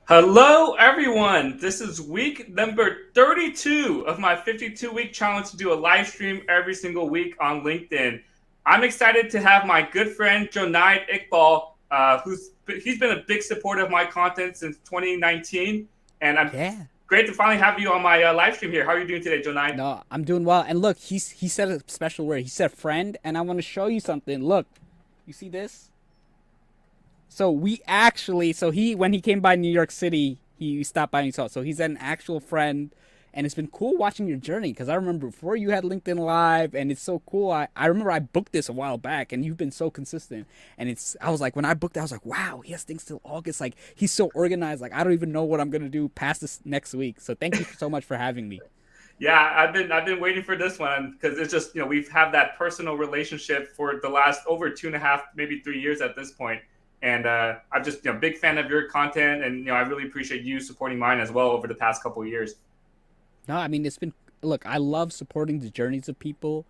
Hello, everyone. This is week number 32 of my 52-week challenge to do a live stream every single week on LinkedIn. I'm excited to have my good friend Jonaid Iqbal, he's been a big supporter of my content since 2019, and I'm Yeah. great to finally have you on my live stream here. How are you doing today, Jonaid? No, I'm doing well. And look, he said a special word. He said friend, and I want to show you something. Look, you see this? So we actually, so he when he came by New York City, he stopped by and saw. So he's an actual friend, and it's been cool watching your journey because I remember before you had LinkedIn Live, and it's so cool. I remember I booked this a while back, and you've been so consistent. And I was like, when I booked it, I was like, wow, he has things till August. Like he's so organized. Like I don't even know what I'm gonna do past this next week. So thank you so much for having me. Yeah, I've been waiting for this one because it's just we've had that personal relationship for the last over 2.5, maybe 3 years at this point, and I'm just big fan of your content, and I really appreciate you supporting mine as well over the past couple of years. No, I mean it's been look, I love supporting the journeys of people.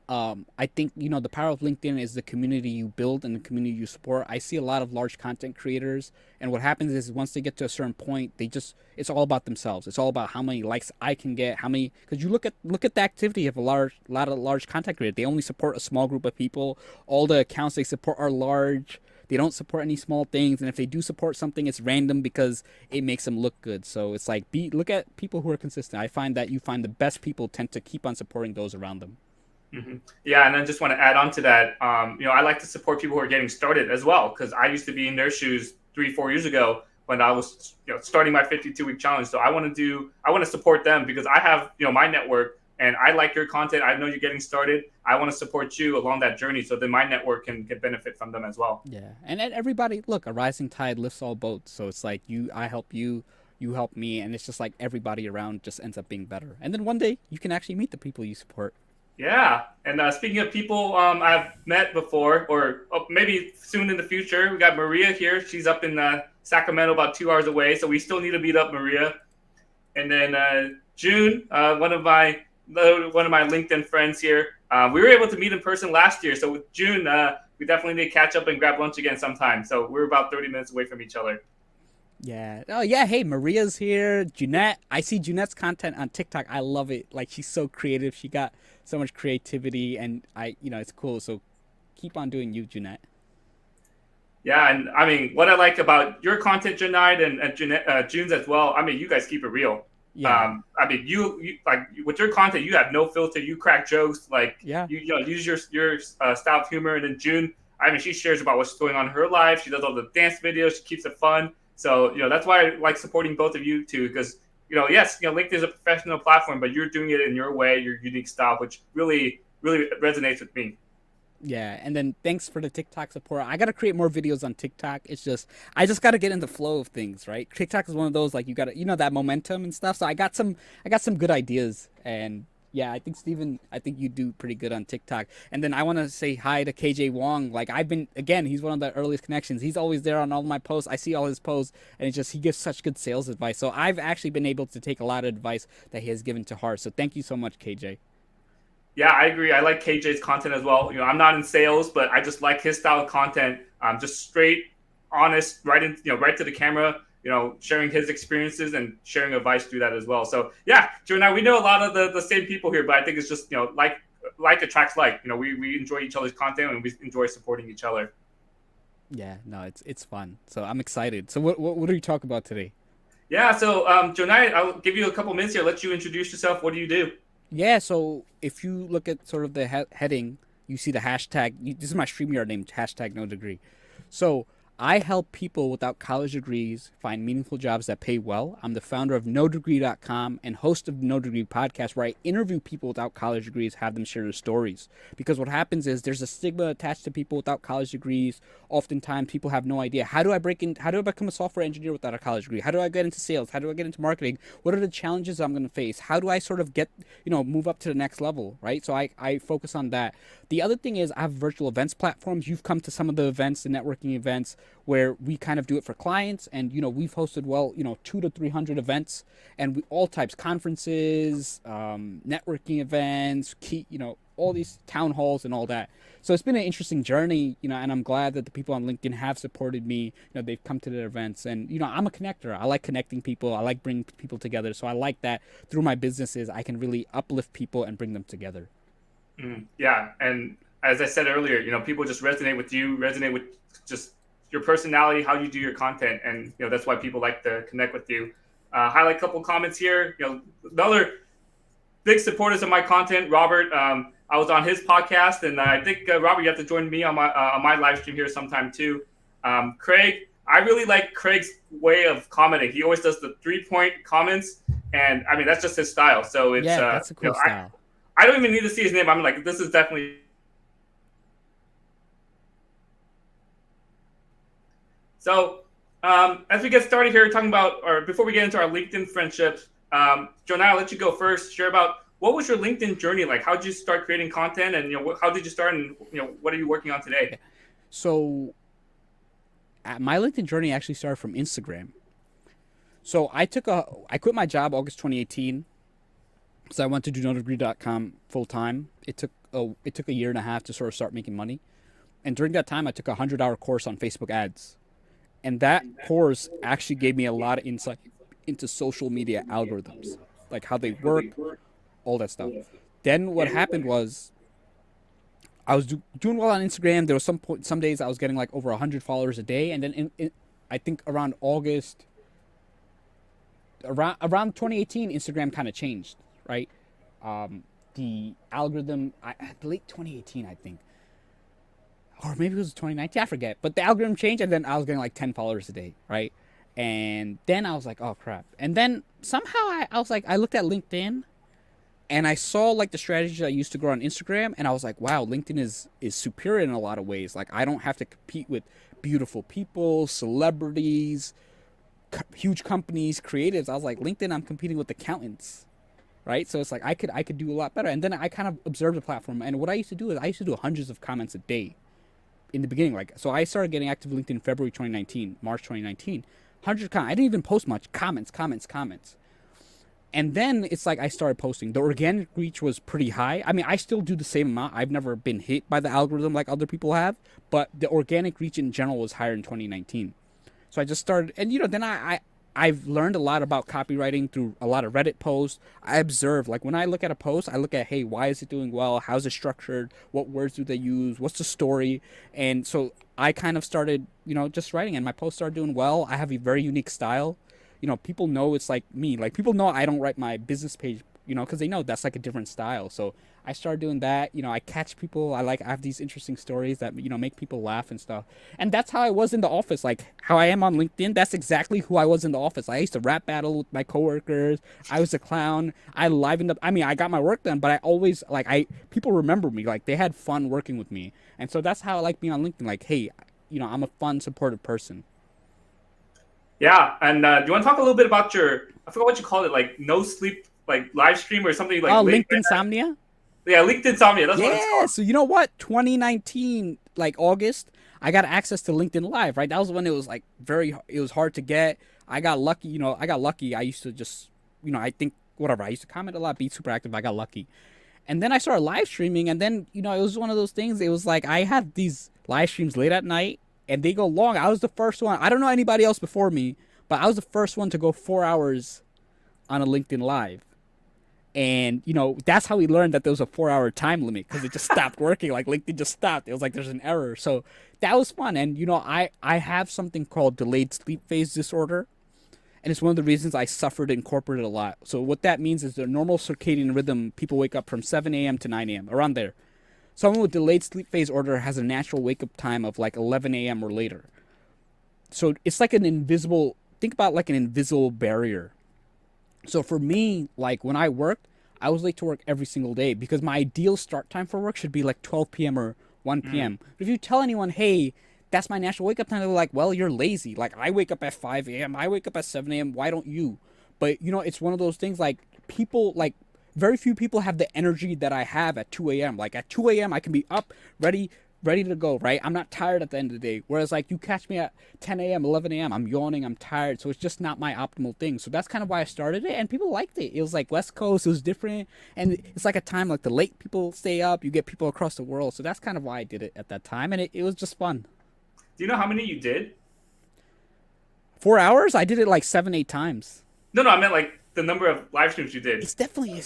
I think the power of LinkedIn is the community you build and the community you support. I see a lot of large content creators, and what happens is once they get to a certain point, it's all about themselves. It's all about how many likes I can get, how many because you look at the activity of a lot of large content creators. They only support a small group of people. All the accounts they support are large. They don't support any small things, and if they do support something, it's random because it makes them look good. So it's like look at people who are consistent. I find that you find the best people tend to keep on supporting those around them. Yeah, and I just want to add on to that. I like to support people who are getting started as well because I used to be in their shoes 3, 4 years ago when I was starting my 52-week challenge. So I want to support them because I have my network and I like your content. I know you're getting started. I want to support you along that journey so that my network can get benefit from them as well. Yeah, and everybody, look, a rising tide lifts all boats. So it's like I help you, you help me, and it's just like everybody around just ends up being better. And then one day you can actually meet the people you support. Yeah, and speaking of people I've met before, or maybe soon in the future, we got Maria here. She's up in Sacramento, about 2 hours away, so we still need to meet up, Maria. And then June, one of my LinkedIn friends here. We were able to meet in person last year, so with June, we definitely need to catch up and grab lunch again sometime. So we're about 30 minutes away from each other. Yeah. Oh yeah. Hey, Maria's here. Jeanette. I see Jeanette's content on TikTok. I love it. Like she's so creative. She got so much creativity, and it's cool. So keep on doing you, Jeanette. Yeah, and I mean, what I like about your content, Janite, and June's as well. I mean, you guys keep it real. Yeah. I mean, you like with your content, you have no filter. You crack jokes, like Yeah. you use your style of humor. And then June, I mean, she shares about what's going on in her life. She does all the dance videos. She keeps it fun. So that's why I like supporting both of you too, because yes, LinkedIn is a professional platform, but you're doing it in your way, your unique style, which really resonates with me. Yeah, and then thanks for the TikTok support. I gotta create more videos on TikTok. It's just I just gotta get in the flow of things, right? TikTok is one of those like you gotta that momentum and stuff. So I got some good ideas, and yeah, I think Steven, I think you do pretty good on TikTok. And then I want to say hi to KJ Wong. Like I've been again, he's one of the earliest connections. He's always there on all my posts. I see all his posts, and it's just he gives such good sales advice. So I've actually been able to take a lot of advice that he has given to heart. So thank you so much, KJ. Yeah, I agree. I like KJ's content as well. I'm not in sales, but I just like his style of content. Just straight, honest, right to the camera. Sharing his experiences and sharing advice through that as well. So yeah, Joe and I, we know a lot of the same people here, but I think it's just like attracts like. We enjoy each other's content and we enjoy supporting each other. Yeah, no, it's fun. So I'm excited. So what are you talking about today? Yeah. So Joe and I'll give you a couple minutes here. Let you introduce yourself. What do you do? Yeah, so if you look at sort of the heading, you see the hashtag. This is my StreamYard name, hashtag no degree. So I help people without college degrees find meaningful jobs that pay well. I'm the founder of NoDegree.com and host of the No Degree podcast, where I interview people without college degrees, have them share their stories. Because what happens is there's a stigma attached to people without college degrees. Oftentimes, people have no idea how do I break in, how do I become a software engineer without a college degree? How do I get into sales? How do I get into marketing? What are the challenges I'm going to face? How do I sort of get move up to the next level, right? So I focus on that. The other thing is I have virtual events platforms. You've come to some of the events, the networking events. where we kind of do it for clients. And, we've hosted, 2 to 300 events, and all types, conferences, networking events, all these town halls and all that. So it's been an interesting journey, and I'm glad that the people on LinkedIn have supported me. They've come to their events, and, I'm a connector. I like connecting people. I like bringing people together. So I like that through my businesses, I can really uplift people and bring them together. Yeah. And as I said earlier, people just resonate with you, resonate with just your personality, how you do your content. And, that's why people like to connect with you. Highlight a couple comments here. The other big supporters of my content, Robert, I was on his podcast, and I think, Robert, you have to join me on my live stream here sometime too. Craig, I really like Craig's way of commenting. He always does the 3-point comments, and I mean, that's just his style. So it's, that's a cool style. I don't even need to see his name. I'm like, this is definitely. So as we get started here, talking about, or before we get into our LinkedIn friendships, Jonah, I'll let you go first. Share about what was your LinkedIn journey like? How did you start creating content, and how did you start, and what are you working on today? So, my LinkedIn journey actually started from Instagram. So I quit my job August 2018. So I went to donodegree.com full time. It took a year and a half to sort of start making money, and during that time, I took a 100-hour course on Facebook ads, and that course actually gave me a lot of insight into social media algorithms, like how they work, all that stuff. Then what happened was I was doing well on Instagram. There was some days I was getting like over 100 followers a day, and then I think around August, around 2018, Instagram kind of changed, right? The algorithm, late 2018, I think, or maybe it was 2019, I forget. But the algorithm changed, and then I was getting like 10 followers a day, right? And then I was like, oh crap. And then somehow I was like, I looked at LinkedIn, and I saw like the strategies I used to grow on Instagram, and I was like, wow, LinkedIn is superior in a lot of ways. Like, I don't have to compete with beautiful people, celebrities, huge companies, creatives. I was like, LinkedIn, I'm competing with accountants, right? So it's like I could do a lot better. And then I kind of observed the platform, and what I used to do is I used to do hundreds of comments a day in the beginning. Like, so I started getting active LinkedIn February 2019, March 2019. 100 comments. I didn't even post much. Comments. And then it's like I started posting. The organic reach was pretty high. I mean, I still do the same amount. I've never been hit by the algorithm like other people have, but the organic reach in general was higher in 2019. So I just started, and then I've learned a lot about copywriting through a lot of Reddit posts. I observe, like when I look at a post, I look at, hey, why is it doing well? How's it structured? What words do they use? What's the story? And so I kind of started, just writing, and my posts started doing well. I have a very unique style. People know it's like me. Like, people know I don't write my business page, because they know that's like a different style. So I started doing that. I catch people. I have these interesting stories that, make people laugh and stuff. And that's how I was in the office. Like, how I am on LinkedIn, that's exactly who I was in the office. I used to rap battle with my coworkers. I was a clown. I livened up. I mean, I got my work done, but I always, people remember me. Like, they had fun working with me. And so that's how I like being on LinkedIn. Like, hey, I'm a fun, supportive person. Yeah, and do you want to talk a little bit about I forgot what you called it, like no sleep, like live stream or something like? Oh, LinkedIn Insomnia. Yeah, LinkedIn Insomnia. That's what it's called. So you know what? 2019, like August, I got access to LinkedIn Live. Right, that was when it was like it was hard to get. I got lucky. I used to just, I think whatever. I used to comment a lot, be super active. I got lucky, and then I started live streaming, and then it was one of those things. It was like I had these live streams late at night, and they go long. I was the first one. I don't know anybody else before me, but I was the first one to go 4 hours on a LinkedIn Live. And, that's how we learned that there was a 4-hour time limit, because it just stopped working. Like, LinkedIn just stopped. It was like there's an error. So that was fun. And, I have something called delayed sleep phase disorder. And it's one of the reasons I suffered in corporate a lot. So what that means is the normal circadian rhythm, people wake up from 7 a.m. to 9 a.m., around there. Someone with delayed sleep phase disorder has a natural wake-up time of like 11 a.m. or later. So it's like think about like an invisible barrier. So for me, like when I worked, I was late to work every single day because my ideal start time for work should be like 12 p.m. or 1 p.m. But if you tell anyone, hey, that's my natural wake-up time, they're like, well, you're lazy. Like, I wake up at 5 a.m., I wake up at 7 a.m., why don't you? But, it's one of those things, like, people, like, very few people have the energy that I have at 2 a.m. Like, at 2 a.m., I can be up, ready, ready to go, right? I'm not tired at the end of the day. Whereas like you catch me at 10 a.m., 11 a.m., I'm yawning, I'm tired. So it's just not my optimal thing. So that's kind of why I started it, and people liked it. It was like West Coast, it was different, and it's like a time like the late people stay up, you get people across the world. So that's kind of why I did it at that time, and it was just fun. Do you know how many you did? 4 hours? I did it like seven, 8 times. No, I meant like the number of live streams you did. It's definitely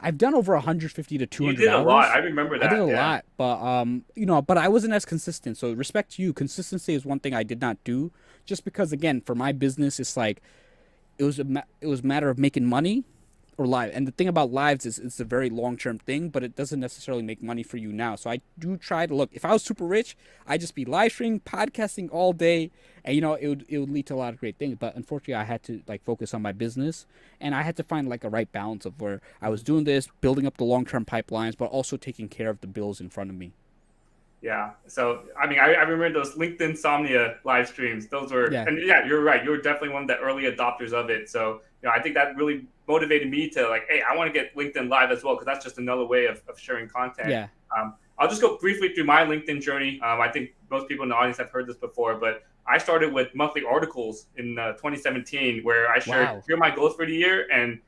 I've done over 150 to You 200 did a lot. hours. I remember I did that. a Yeah. lot, but but I wasn't as consistent. So respect to you, consistency is one thing I did not do, just because again, for my business, it's like it was a matter of making money or live. And the thing about lives is it's a very long term thing, but it doesn't necessarily make money for you now. So I do try to look. If I was super rich, I'd just be live streaming, podcasting all day, and it would lead to a lot of great things. But unfortunately, I had to like focus on my business, and I had to find like a right balance of where I was doing this, building up the long term pipelines, but also taking care of the bills in front of me. Yeah. So, I mean, I remember those LinkedIn Somnia live streams. Those were, Yeah, and yeah, you're right. You were definitely one of the early adopters of it. So, I think that really motivated me to like, hey, I want to get LinkedIn Live as well, because that's just another way of sharing content. yeah, I'll just go briefly through my LinkedIn journey. I think most people in the audience have heard this before, but I started with monthly articles in 2017 where I shared, wow, here are my goals for the year and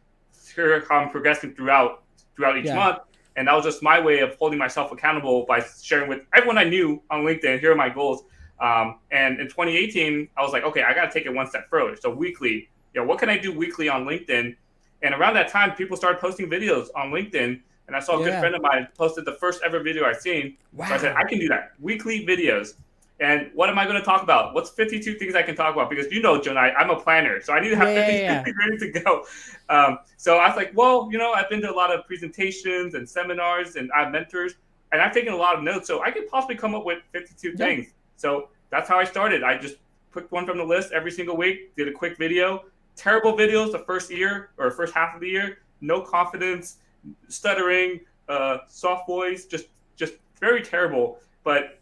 here how I'm progressing throughout each yeah, month. And that was just my way of holding myself accountable by sharing with everyone I knew on LinkedIn, here are my goals. And in 2018, I was like, okay, I got to take it one step further. So weekly, what can I do weekly on LinkedIn? And around that time, people started posting videos on LinkedIn. And I saw a good yeah, friend of mine posted the first ever video I've seen. So I said, I wow, can do that. Weekly videos. And what am I going to talk about? What's 52 things I can talk about? Because Jonai, I'm a planner. So I need to have yeah, yeah, 52 yeah. things ready to go. So I was like, well, I've been to a lot of presentations and seminars and I have mentors and I've taken a lot of notes. So I could possibly come up with 52 Yeah. things. So that's how I started. I just picked one from the list every single week, did a quick video. Terrible videos the first year or first half of the year. No confidence, stuttering, soft voice, just very terrible. But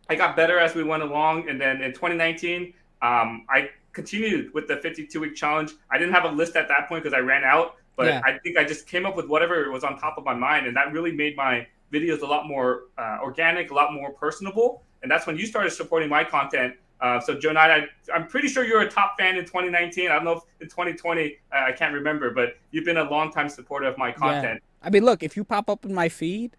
I got better as we went along, and then in 2019, I continued with the 52-week challenge. I didn't have a list at that point because I ran out, but Yeah. I think I just came up with whatever was on top of my mind, and that really made my videos a lot more organic, a lot more personable. And that's when you started supporting my content. So Joe Knight, I'm pretty sure you're a top fan in 2019. I don't know if in 2020, I can't remember, but you've been a longtime supporter of my Yeah. content. I mean, look, if you pop up in my feed,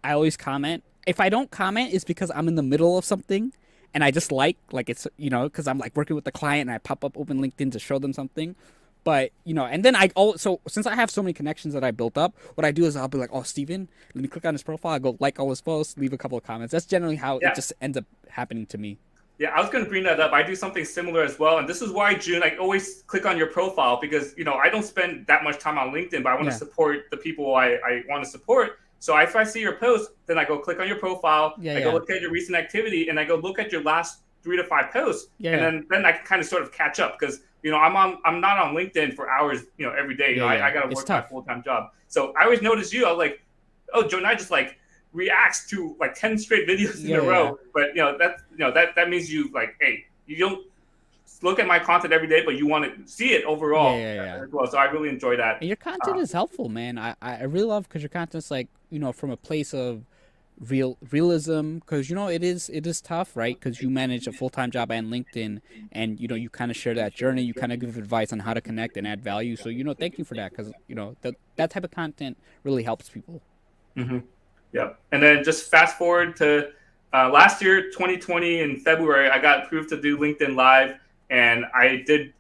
I always comment. If I don't comment, it's because I'm in the middle of something and I just like it's, because I'm like working with the client and I pop up open LinkedIn to show them something. But, and then so since I have so many connections that I built up, what I do is I'll be like, oh, Steven, let me click on his profile. I go like all his posts, leave a couple of comments. That's generally how it Yeah. just ends up happening to me. Yeah, I was going to bring that up. I do something similar as well. And this is why, June, I always click on your profile because, I don't spend that much time on LinkedIn, but I want to Yeah. support the people I want to support. So if I see your post, then I go click on your profile. Yeah. I go Yeah. look at your recent activity and I go look at your last 3 to 5 posts. Yeah. And Yeah. then I can kind of sort of catch up because, I'm not on LinkedIn for hours, every day. Yeah. Yeah. I got to It's work my tough. full-time job. So I always notice you. I was like, oh, Joe and I just like reacts to like 10 straight videos in Yeah. a Yeah. row. But that means you like, hey, you don't look at my content every day, but you want to see it Yeah. overall Yeah. Yeah. as well. So I really enjoy that. And your content Uh, is helpful, man. I really love because your content's like, from a place of realism because it is tough, right? Because you manage a full-time job and LinkedIn, and you kind of share that journey, you kind of give advice on how to connect and add value. So thank you for that because that type of content really helps people. mhm. Yep. And then just fast forward to last year, 2020 in February, I got approved to do LinkedIn Live, and I did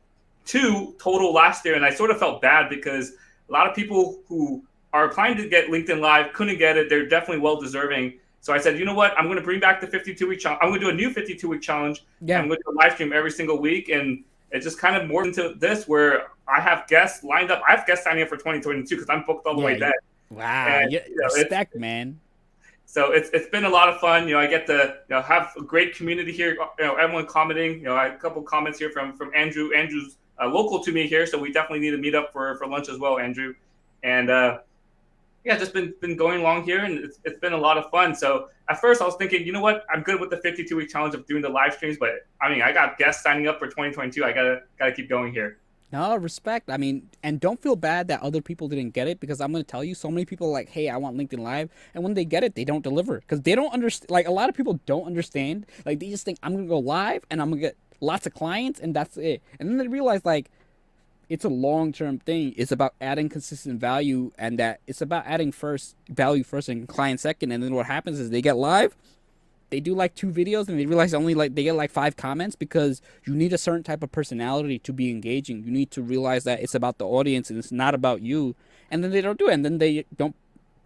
2 total last year, and I sort of felt bad because a lot of people who are applying to get LinkedIn Live couldn't get it. They're definitely well deserving. So I said, you know what? I'm going to bring back the 52-week challenge. I'm going to do a new 52-week challenge. And Yeah. I'm going to do a live stream every single week, and it just kind of morphed into this where I have guests lined up. I have guests signing up for 2022 because I'm booked all the Yeah. way back. Wow. And Yeah. Respect, man. so it's been a lot of fun. I get to have a great community here. Everyone commenting. I had a couple comments here from Andrew. Andrew's local to me here, so we definitely need to meet up for lunch as well, Andrew. And yeah, just been going along here, and it's been a lot of fun. So at first I was thinking, you know what, I'm good with the 52-week challenge of doing the live streams, but I mean, I got guests signing up for 2022. I gotta keep going here. No, respect. I mean, and don't feel bad that other people didn't get it, because I'm going to tell you, so many people are like, hey, I want LinkedIn Live. And when they get it, they don't deliver because they don't understand. Like, a lot of people don't understand. Like, they just think I'm going to go live and I'm going to get lots of clients and that's it. And then they realize, like, it's a long term thing. It's about adding consistent value, and that it's about adding first value first and client second. And then what happens is they get live, they do like 2 videos, and they realize only like they get like 5 comments, because you need a certain type of personality to be engaging. You need to realize that it's about the audience and it's not about you. And then they don't do it, and then they don't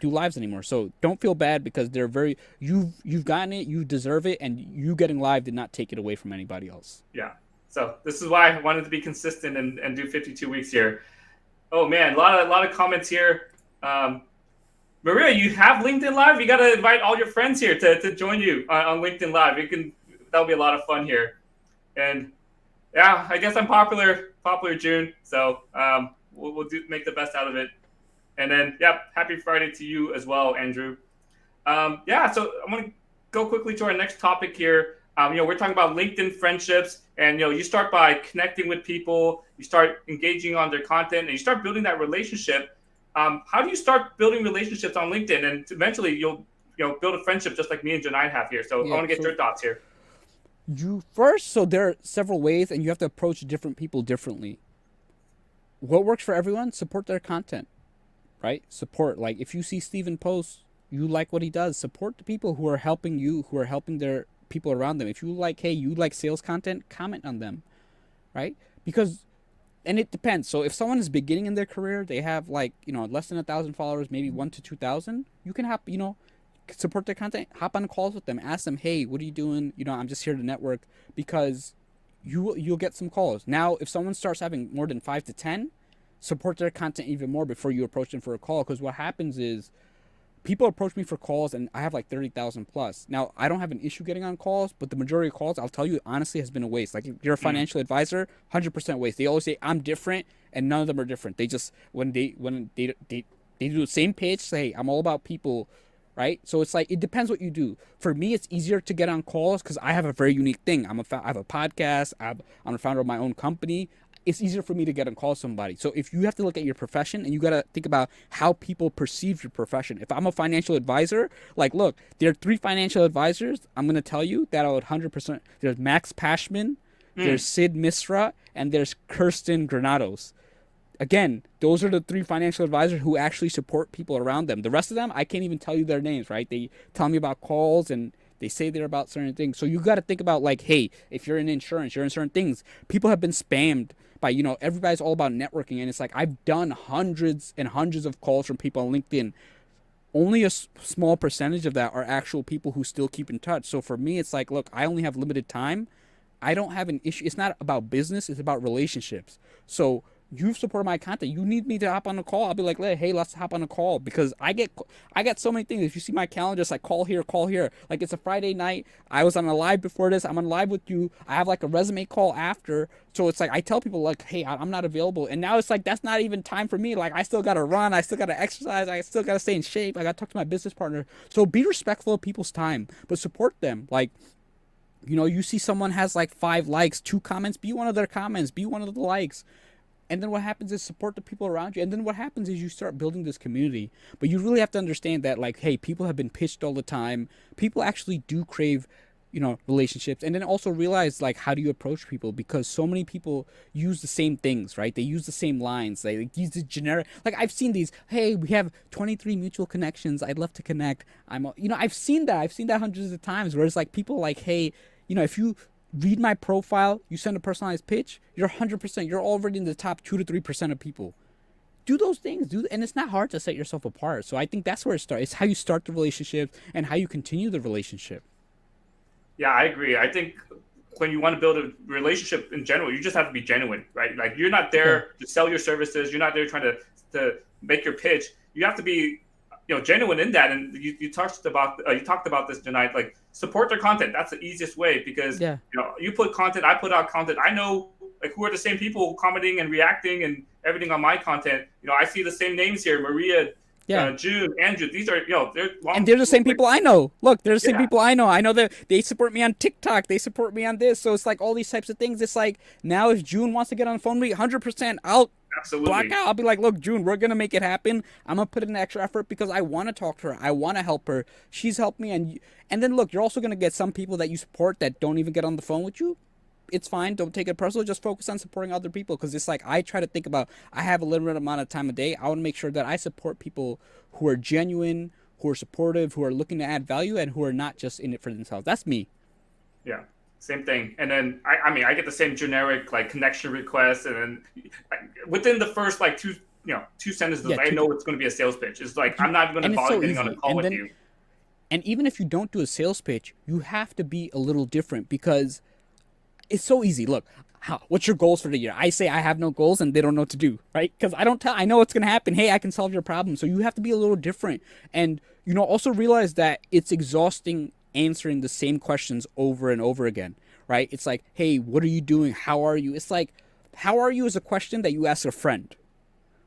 do lives anymore. So don't feel bad, because they're very you've gotten it, you deserve it, and you getting live did not take it away from anybody else. Yeah. So this is why I wanted to be consistent and do 52 weeks here. Oh man, a lot of comments here. Maria, you have LinkedIn Live. You got to invite all your friends here to join you on LinkedIn Live. That'll be a lot of fun here. And yeah, I guess I'm popular June. So we'll make the best out of it. And then yeah, happy Friday to you as well, Andrew. Yeah, so I'm gonna go quickly to our next topic here. We're talking about LinkedIn friendships, and you start by connecting with people, you start engaging on their content, and you start building that relationship. How do you start building relationships on LinkedIn, and eventually you'll build a friendship just like me and Janai have here? So Yeah, I want to get so your thoughts here. so there are several ways, and you have to approach different people differently. What works for everyone? Support their content, right? Support. Like, if you see Steven post, you like what he does, support the people who are helping you, who are helping their people around them. If you like, hey, you like sales content, comment on them, right? Because, and it depends. So if someone is beginning in their career, they have like, less than 1,000 followers, maybe 1 to 2,000, you can have, support their content, hop on calls with them, ask them, hey, what are you doing? I'm just here to network, because you'll get some calls. Now, if someone starts having more than 5 to 10, support their content even more before you approach them for a call. Because what happens is, people approach me for calls, and I have like 30,000 plus. Now, I don't have an issue getting on calls, but the majority of calls, I'll tell you honestly, has been a waste. Like, if you're a financial advisor, 100% waste. They always say I'm different, and none of them are different. They just, when they do the same pitch, say, I'm all about people, right? So it's like, it depends what you do. For me, it's easier to get on calls because I have a very unique thing. I have a podcast. I'm a founder of my own company. It's easier for me to get on call somebody. So if you have to look at your profession, and you got to think about how people perceive your profession. If I'm a financial advisor, like, look, there are 3 financial advisors I'm going to tell you that I would 100%. There's Max Pashman, there's Sid Misra, and there's Kirsten Granados. Again, those are the 3 financial advisors who actually support people around them. The rest of them, I can't even tell you their names, right? They tell me about calls, and they say they're about certain things. So you got to think about, like, hey, if you're in insurance, you're in certain things. People have been spammed by, everybody's all about networking. And it's like, I've done hundreds and hundreds of calls from people on LinkedIn. Only a small percentage of that are actual people who still keep in touch. So for me, it's like, look, I only have limited time. I don't have an issue. It's not about business. It's about relationships. So you've supported my content. You need me to hop on a call. I'll be like, hey, let's hop on a call, because I get so many things. If you see my calendar, it's like call here. Like, it's a Friday night. I was on a live before this. I'm on live with you. I have like a resume call after. So it's like, I tell people like, hey, I'm not available. And now it's like, that's not even time for me. Like, I still got to run. I still got to exercise. I still got to stay in shape. I got to talk to my business partner. So be respectful of people's time, but support them. Like, you see someone has like 5 likes, 2 comments, be one of their comments, be one of the likes. And then what happens is, support the people around you. And then what happens is, you start building this community. But you really have to understand that, like, hey, people have been pitched all the time. People actually do crave, relationships. And then also realize, like, how do you approach people? Because so many people use the same things, right? They use the same lines. They use the generic. Like, I've seen these, hey, we have 23 mutual connections. I'd love to connect. I've seen that. I've seen that hundreds of times, where it's like, people like, hey, if you read my profile, you send a personalized pitch, you're 100%. You're already in the top 2 to 3% of people. Do those things, and it's not hard to set yourself apart. So I think that's where it starts. It's how you start the relationship and how you continue the relationship. Yeah, I agree. I think when you want to build a relationship in general, you just have to be genuine, right? Like, you're not there to sell your services. You're not there trying to make your pitch. You have to be genuine in that. And you talked about this tonight. Like, support their content. That's the easiest way, because you put content, I put out content. I know, like, who are the same people commenting and reacting and everything on my content. I see the same names here: Maria, Yeah. June, Andrew. These are they're long. And they're the same people I know. Look, they're the same Yeah, people I know. I know that they support me on TikTok. They support me on this. So it's like all these types of things. It's like now if June wants to get on the phone with me, 100%, I'll black absolutely. out. I'll be like, look, June, we're gonna make it happen. I'm gonna put in extra effort because I want to talk to her. I want to help her. She's helped me, and then look, you're also gonna get some people that you support that don't even get on the phone with you. It's fine. Don't take it personal. Just focus on supporting other people because it's like I try to think about. I have a limited amount of time a day. I want to make sure that I support people who are genuine, who are supportive, who are looking to add value, and who are not just in it for themselves. That's me. Yeah, same thing. And then I mean, I get the same generic like connection requests, and then like, within the first like two sentences, Yeah, I know it's going to be a sales pitch. It's like I'm not going to and it's bother so getting on easy. a call And with then, you. and even if you don't do a sales pitch, you have to be a little different because it's so easy. Look, what's your goals for the year? I say I have no goals and they don't know what to do, right? Because I don't tell, I know what's going to happen. Hey, I can solve your problem. So you have to be a little different. And, also realize that it's exhausting answering the same questions over and over again, right? It's like, hey, what are you doing? How are you? It's like, how are you is a question that you ask a friend,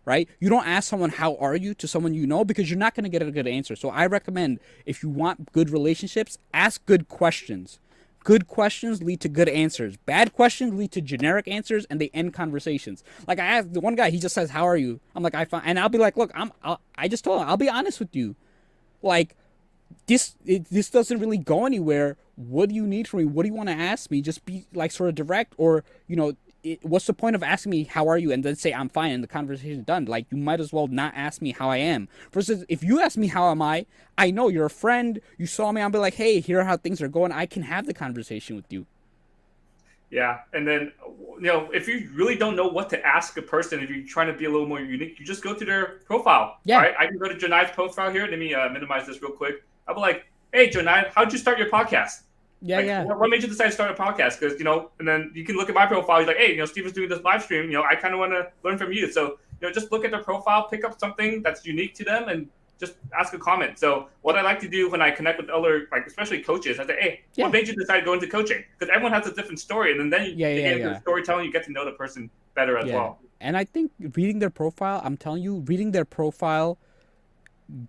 right? You don't ask someone, how are you, to someone you know, because you're not going to get a good answer. So I recommend, if you want good relationships, ask good questions. Good questions lead to good answers. Bad questions lead to generic answers, and they end conversations. Like I have the one guy, he just says, "How are you?" I'm like, and I'll be like, "Look, I just told him, I'll be honest with you. Like, this doesn't really go anywhere. What do you need from me? What do you want to ask me? Just be like sort of direct, or what's the point of asking me how are you and then say I'm fine and the conversation's done? Like you might as well not ask me how I am. Versus if you ask me how am I know you're a friend. You saw me. I'll be like, hey, here are how things are going. I can have the conversation with you. Yeah, and then if you really don't know what to ask a person, if you're trying to be a little more unique, you just go to their profile. Yeah. Right? I can go to Janai's profile here. Let me minimize this real quick. I'll be like, hey, Janai, how'd you start your podcast? Yeah, like, yeah. What made you decide to start a podcast? Because and then you can look at my profile. He's like, hey, Steven's doing this live stream. I kind of want to learn from you. So just look at their profile, pick up something that's unique to them, and just ask a comment. So what I like to do when I connect with other, like especially coaches, I say, hey, what made you decide to go into coaching? Because everyone has a different story, and then you get into the storytelling, you get to know the person better as well. And I think reading their profile, I'm telling you, reading their profile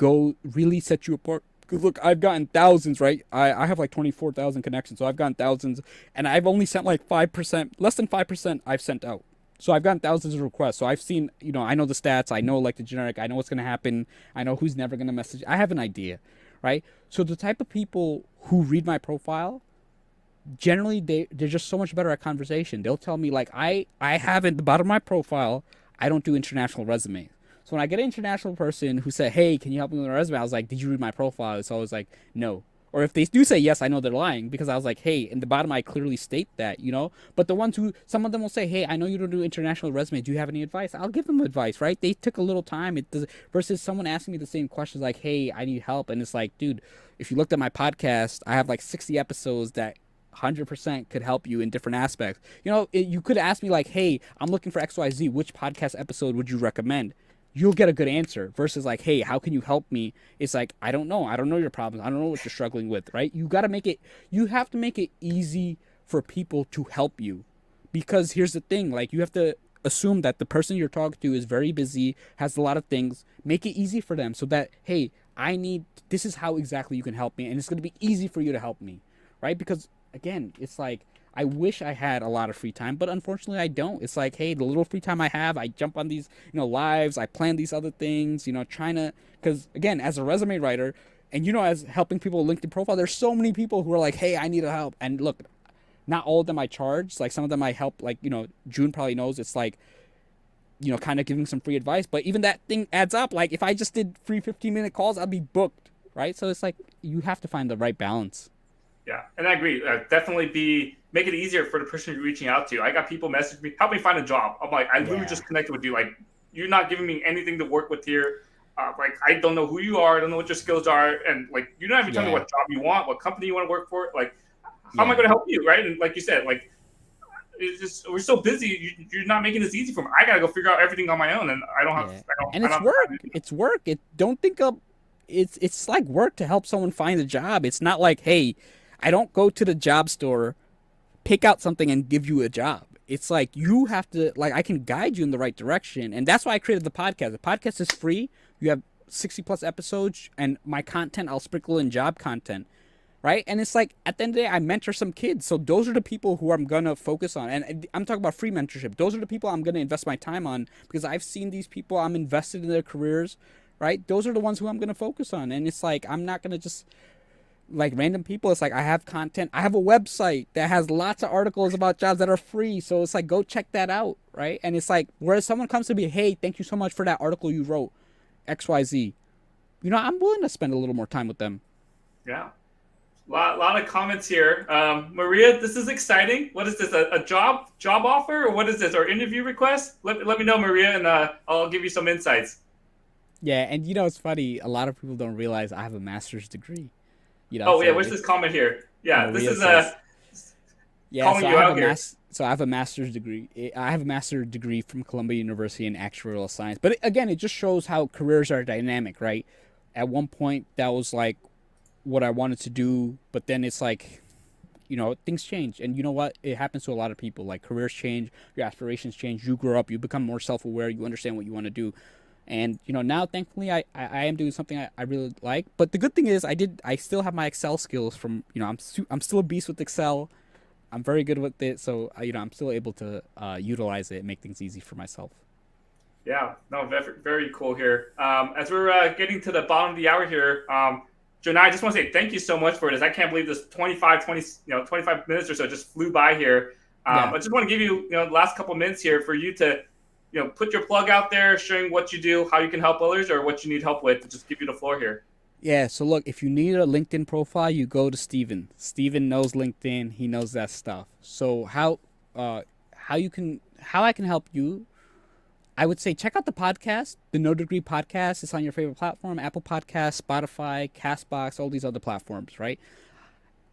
really set you apart. Because look, I've gotten thousands, right? I have like 24,000 connections, so I've gotten thousands, and I've only sent like 5%, less than 5% I've sent out. So I've gotten thousands of requests. So I've seen, I know the stats. I know like the generic. I know what's going to happen. I know who's never going to message. I have an idea, right? So the type of people who read my profile, generally they're just so much better at conversation. They'll tell me like, I have at the bottom of my profile, I don't do international resumes. So when I get an international person who said, hey, can you help me with my resume? I was like, did you read my profile? It's always like, no. Or if they do say yes, I know they're lying because I was like, hey, in the bottom I clearly state that, But the ones some of them will say, hey, I know you don't do international resume. Do you have any advice? I'll give them advice, right? They took a little time. Versus someone asking me the same questions like, hey, I need help. And it's like, dude, if you looked at my podcast, I have like 60 episodes that 100% could help you in different aspects. You could ask me like, hey, I'm looking for XYZ. Which podcast episode would you recommend? You'll get a good answer versus like, hey, how can you help me? It's like, I don't know your problems. I don't know what you're struggling with, right? You have to make it easy for people to help you, because here's the thing, like you have to assume that the person you're talking to is very busy, has a lot of things. Make it easy for them so that, hey, this is how exactly you can help me. And it's going to be easy for you to help me, right? Because again, it's like, I wish I had a lot of free time, but unfortunately I don't. It's like, hey, the little free time I have, I jump on these, lives, I plan these other things, trying to, because again, as a resume writer, and as helping people with LinkedIn profile, there's so many people who are like, hey, I need help. And look, not all of them I charge, like some of them I help, like, June probably knows, it's like, kind of giving some free advice, but even that thing adds up. Like if I just did free 15-minute calls, I'd be booked, right? So it's like, you have to find the right balance. Yeah, and I agree. Definitely make it easier for the person you're reaching out to. I got people message me, help me find a job. I'm like, I literally just connected with you. Like, you're not giving me anything to work with here. Like, I don't know who you are. I don't know what your skills are. And, like, you're not even telling me what job you want, what company you want to work for. Like, how am I going to help you, right? And like you said, like, it's just, we're so busy. You're not making this easy for me. I got to go figure out everything on my own. And I don't have and it's work. It's work. Don't think of it's like work to help someone find a job. It's not like, hey, I don't go to the job store, pick out something and give you a job. It's like you have to, like, I can guide you in the right direction. And that's why I created the podcast. The podcast is free. You have 60 plus episodes, and my content I'll sprinkle in job content, right? And it's like at the end of the day, I mentor some kids, so those are the people who I'm gonna focus on. And I'm talking about free mentorship. Those are the people I'm gonna invest my time on because I've seen these people. I'm invested in their careers, right? Those are the ones who I'm gonna focus on. And it's like I'm not gonna just like random people. It's like I have content. I have a website that has lots of articles about jobs that are free. So it's like go check that out, right? And it's like whereas someone comes to me, hey, thank you so much for that article you wrote, XYZ. I'm willing to spend a little more time with them. Yeah. Lot of comments here. Maria, this is exciting. What is this? A job offer, or what is this? Or interview request? Let me know, Maria, and I'll give you some insights. Yeah, and it's funny. A lot of people don't realize I have a master's degree. Oh yeah, So where's this comment here? Yeah, Maria this is says, yeah. calling you out here. So I have a master's degree. I have a master's degree from Columbia University in actuarial science. But again, it just shows how careers are dynamic, right? At one point, that was like what I wanted to do, but then it's like, things change, and you know what? It happens to a lot of people. Like careers change, your aspirations change. You grow up, you become more self-aware. You understand what you want to do. And now thankfully I am doing something I really like. But the good thing is I still have my Excel skills from I'm still a beast with Excel. I'm very good with it, so I'm still able to utilize it and make things easy for myself. Yeah, no, very, very cool here. As we're getting to the bottom of the hour here, Jonai, I just want to say thank you so much for this. I can't believe this 25 minutes or so just flew by here. Yeah. I just want to give you, the last couple minutes here for you to, put your plug out there, showing what you do, how you can help others, or what you need help with. To just give you the floor here. Yeah, so look, if you need a LinkedIn profile, you go to Steven. Steven knows LinkedIn. He knows that stuff. So how I can help you, I would say check out the podcast, the No Degree Podcast. It's on your favorite platform, Apple Podcasts, Spotify, Castbox, all these other platforms, right?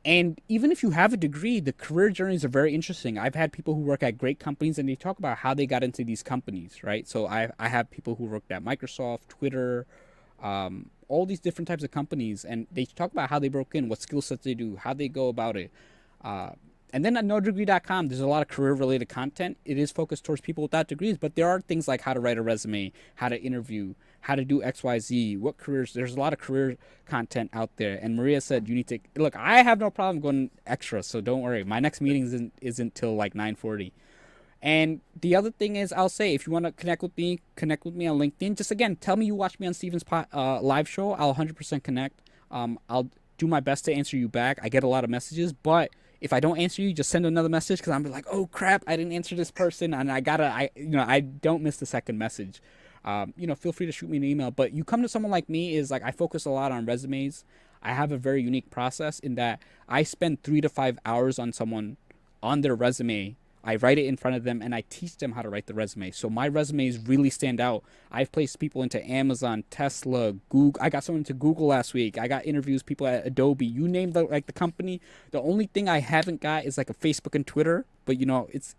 And even if you have a degree, the career journeys are very interesting. I've had people who work at great companies and they talk about how they got into these companies, right? So I have people who worked at Microsoft, Twitter, all these different types of companies, and they talk about how they broke in, what skill sets they do, how they go about it. And then at nodegree.com, there's a lot of career-related content. It is focused towards people without degrees, but there are things like how to write a resume, how to interview, how to do XYZ, what careers. There's a lot of career content out there. And Maria said you need to look. I have no problem going extra, so don't worry. My next meeting isn't till like 9:40. And the other thing is, I'll say if you want to connect with me on LinkedIn. Just again, tell me you watch me on Steven's live show. I'll 100% connect. I'll do my best to answer you back. I get a lot of messages, but if I don't answer you, just send another message because I'm like, oh crap, I didn't answer this person, and I don't miss the second message. Feel free to shoot me an email. But you come to someone like me is like I focus a lot on resumes. I have a very unique process in that I spend 3 to 5 hours on someone on their resume. I write it in front of them and I teach them how to write the resume. So my resumes really stand out. I've placed people into Amazon, Tesla, Google. I got someone into Google last week. I got interviews, people at Adobe. You name the company. The only thing I haven't got is like a Facebook and Twitter. But it's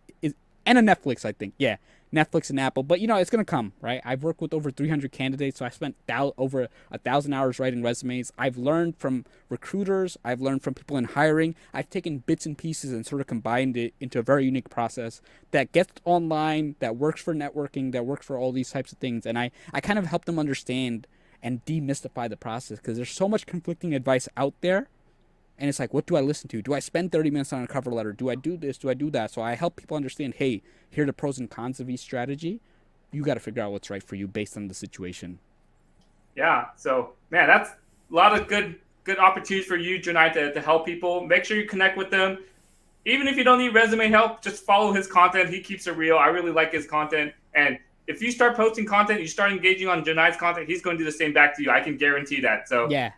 and a Netflix, I think. Yeah, Netflix and Apple. But it's gonna come, right? I've worked with over 300 candidates, so I spent over 1,000 hours writing resumes. I've learned from recruiters. I've learned from people in hiring. I've taken bits and pieces and sort of combined it into a very unique process that gets online, that works for networking, that works for all these types of things. And I kind of help them understand and demystify the process because there's so much conflicting advice out there. And it's like, what do I listen to? Do I spend 30 minutes on a cover letter? Do I do this? Do I do that? So I help people understand, hey, here are the pros and cons of each strategy. You got to figure out what's right for you based on the situation. Yeah. So, man, that's a lot of good opportunities for you, Jonai, to help people. Make sure you connect with them. Even if you don't need resume help, just follow his content. He keeps it real. I really like his content. And if you start posting content, you start engaging on Jonai's content, he's going to do the same back to you. I can guarantee that. So, yeah.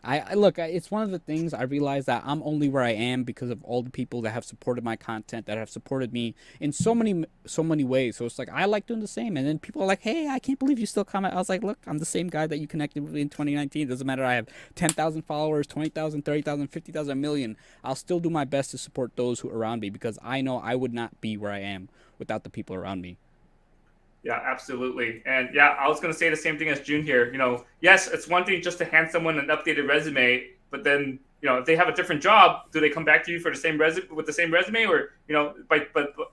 I look, it's one of the things I realize that I'm only where I am because of all the people that have supported my content, that have supported me in so many ways. So it's like, I like doing the same. And then people are like, hey, I can't believe you still comment. I was like, look, I'm the same guy that you connected with in 2019. It doesn't matter. I have 10,000 followers, 20,000, 30,000, 50,000, a million. I'll still do my best to support those who are around me because I know I would not be where I am without the people around me. Yeah, absolutely. And yeah, I was going to say the same thing as June here. Yes, it's one thing just to hand someone an updated resume, but then if they have a different job, do they come back to you for the same resume with the same resume, or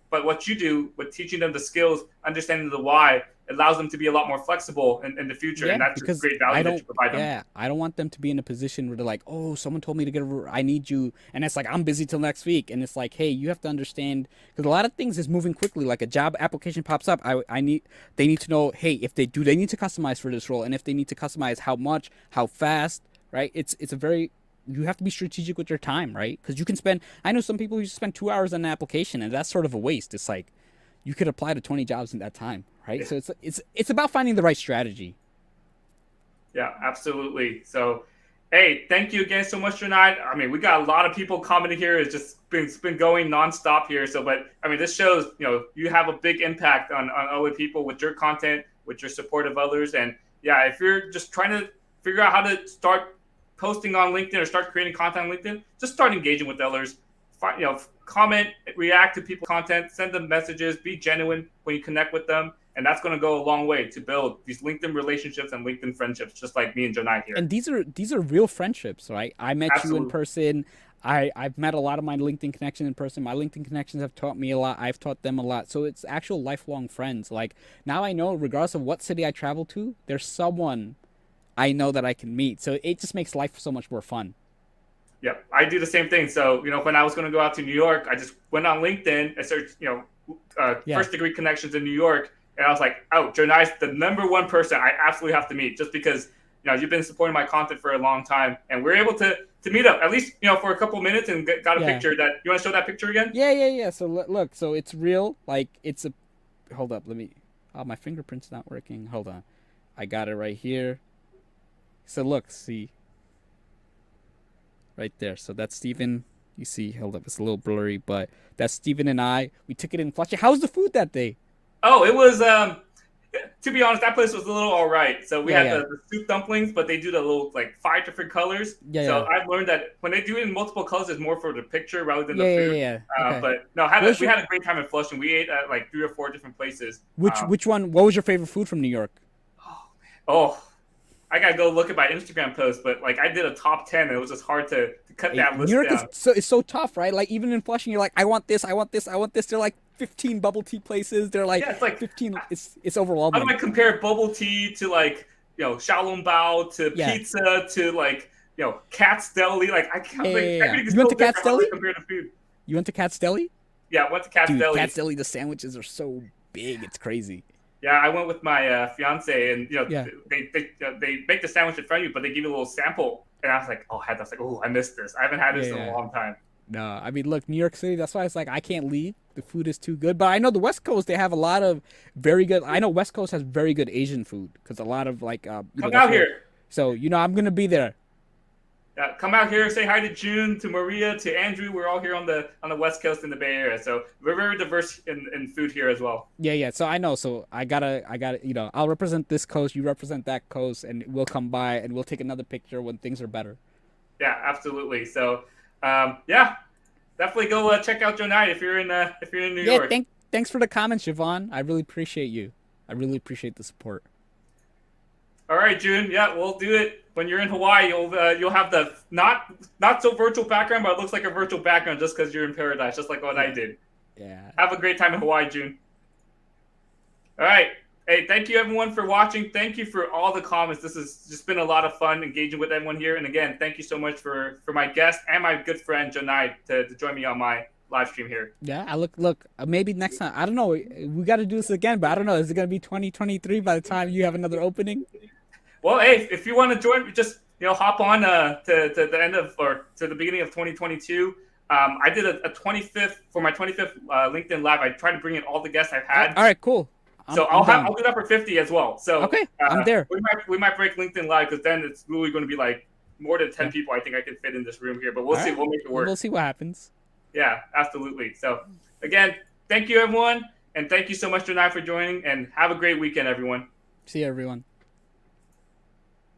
but what you do with teaching them the skills, understanding the why, allows them to be a lot more flexible in the future, Yeah, and that's just because great value that you provide them. yeah, I don't want them to be in a position where they're like, oh, someone told me to get over, I need you. And it's like, I'm busy till next week. And it's like, hey, you have to understand, because a lot of things is moving quickly. Like a job application pops up. They need to know, hey, if they need to customize for this role. And if they need to customize, how much, how fast, right? It's a very, you have to be strategic with your time, right? Because you can spend, I know some people who spend 2 hours on an application, and that's sort of a waste. It's like, you could apply to 20 jobs in that time, right? So it's about finding the right strategy. Yeah, absolutely. So, hey, thank you again so much tonight. I mean, we got a lot of people commenting here. It's been going nonstop here. So, but I mean, this shows you have a big impact on other people with your content, with your support of others. And yeah, if you're just trying to figure out how to start posting on LinkedIn or start creating content on LinkedIn, just start engaging with others. Comment, react to people's content, send them messages, be genuine when you connect with them. And that's going to go a long way to build these LinkedIn relationships and LinkedIn friendships, just like me and Jonai here. And these are real friendships, right? I met Absolutely. you in person. I've met a lot of my LinkedIn connections in person. My LinkedIn connections have taught me a lot. I've taught them a lot. So it's actual lifelong friends. Like now I know, regardless of what city I travel to, there's someone I know that I can meet. So it just makes life so much more fun. Yeah, I do the same thing. So, when I was going to go out to New York, I just went on LinkedIn and searched, Yeah. first degree connections in New York. And I was like, oh, Jonai's the number one person I absolutely have to meet, just because, you've been supporting my content for a long time. And we're able to meet up at least, for a couple minutes and got a Yeah. picture that, you want to show that picture again? Yeah. So look, so it's real. Like it's a, hold up, let me, oh, my fingerprint's not working. Hold on. I got it right here. So look, see. Right there. So that's Steven. You see, hold up, it's a little blurry, but that's Steven and I. We took it in Flushing. How was the food that day? Oh, it was, to be honest, that place was a little all right. So we Yeah, had yeah. the soup dumplings, but they do the little, like 5 different colors. Yeah, So yeah. I've learned that when they do it in multiple colors, it's more for the picture rather than the Yeah, yeah, food. yeah, yeah. Okay. But no, What we your had a great time in Flushing. We ate at like 3 or 4 different places. which one? What was your favorite food from New York? Oh, I gotta go look at my Instagram post, but like I did a top 10, and it was just hard to cut that New list York is down. so tough, right? Like even in Flushing, you're like, I want this, I want this, I want this. They're like 15 bubble tea places. They're like Yeah, it's like 15. It's how do overwhelming. I compare bubble tea to like Xiaolong Bao to Yeah. pizza to like Cat's Deli? Like I can't, like Yeah. everything is You went so to Cat's different. How do Deli? I compare the food? You went to Cat's Deli? Yeah, I went to Cat's Dude, Deli. Cat's Deli, the sandwiches are so big. It's crazy. Yeah, I went with my fiance, and Yeah. they make the sandwich in front of you, but they give you a little sample, and I was like, oh, I missed this. I haven't had Yeah, this in a yeah. long time. No, I mean, look, New York City. That's why it's like I can't leave. The food is too good. But I know the West Coast. They have a lot of very good. I know West Coast has very good Asian food because a lot of like Come that's out where. here. So I'm gonna be there. Come out here, say hi to June, to Maria, to Andrew. We're all here on the West Coast in the Bay Area, so we're very diverse in food here as well. Yeah. So I know. So I gotta. I'll represent this coast. You represent that coast, and we'll come by and we'll take another picture when things are better. Yeah, absolutely. So, yeah, definitely go check out Joe Knight if you're in New Yeah. York. Thanks for the comments, Siobhan. I really appreciate you. I really appreciate the support. All right, June. Yeah, we'll do it when you're in Hawaii. You'll have the not so virtual background, but it looks like a virtual background just because you're in paradise, just like what I did. Yeah. Have a great time in Hawaii, June. All right. Hey, thank you everyone for watching. Thank you for all the comments. This has just been a lot of fun engaging with everyone here. And again, thank you so much for my guest and my good friend Joe Knight to join me on my live stream here. Yeah, I look. Maybe next time. I don't know. We got to do this again, but I don't know. Is it gonna be 2023 by the time you have another opening? Well, hey, if you want to join, just hop on to the end of or to the beginning of 2022. I did a 25th for my 25th LinkedIn Live. I tried to bring in all the guests I've had. All right, cool. I'll do that for 50 as well. So okay, I'm there. We might break LinkedIn Live because then it's really going to be like more than 10 people. I think I can fit in this room here, but we'll see. Right. We'll make it work. We'll see what happens. Yeah, absolutely. So again, thank you everyone, and thank you so much, Jonai, for joining. And have a great weekend, everyone. See you, everyone.